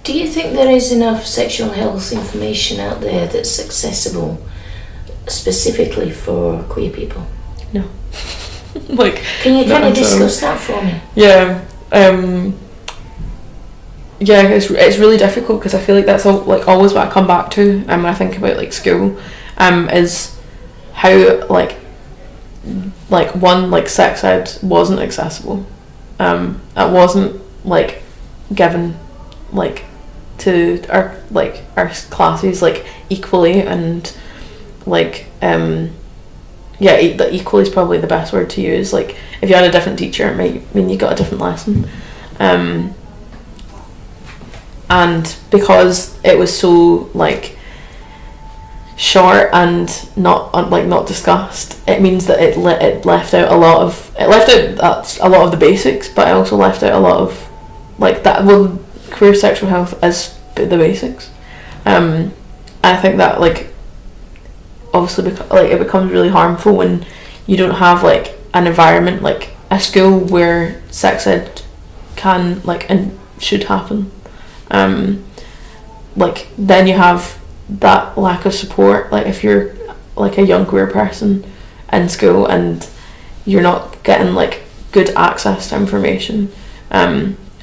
Do you think there is enough sexual health information out there that's accessible specifically for queer people? No. Like, can you kind of discuss that for me? Yeah. Yeah, it's really difficult because I feel like that's always what I come back to when I think about like school, is how like one, like sex ed wasn't accessible. It wasn't like given like to our classes like equally, and like equally is probably the best word to use. Like if you had a different teacher, it might mean you got a different lesson. And because it was so like short and not discussed, it means that it left out a lot of the basics, but it also left out a lot of like that. Well, queer sexual health is the basics. I think that like obviously it becomes really harmful when you don't have like an environment, like a school where sex ed can like and should happen. Like then you have that lack of support. Like if you're like a young queer person in school and you're not getting like good access to information,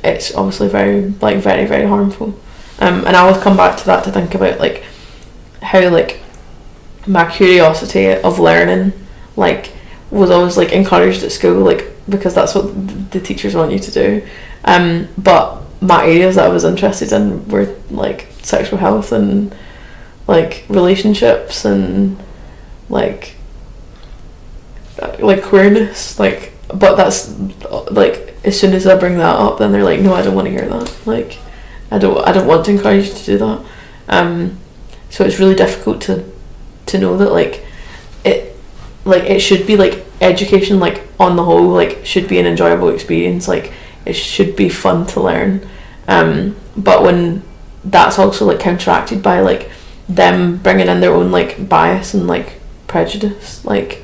it's obviously very very harmful. And I always come back to that to think about like how like my curiosity of learning like was always like encouraged at school, like because that's what the teachers want you to do, but my areas that I was interested in were like sexual health and like relationships and like queerness, like, but that's like as soon as I bring that up, then they're like, no, I don't want to hear that. Like I don't want to encourage you to do that. So it's really difficult to know that like it should be like education, like on the whole, like should be an enjoyable experience, like it should be fun to learn, but when that's also like counteracted by like them bringing in their own like bias and like prejudice, like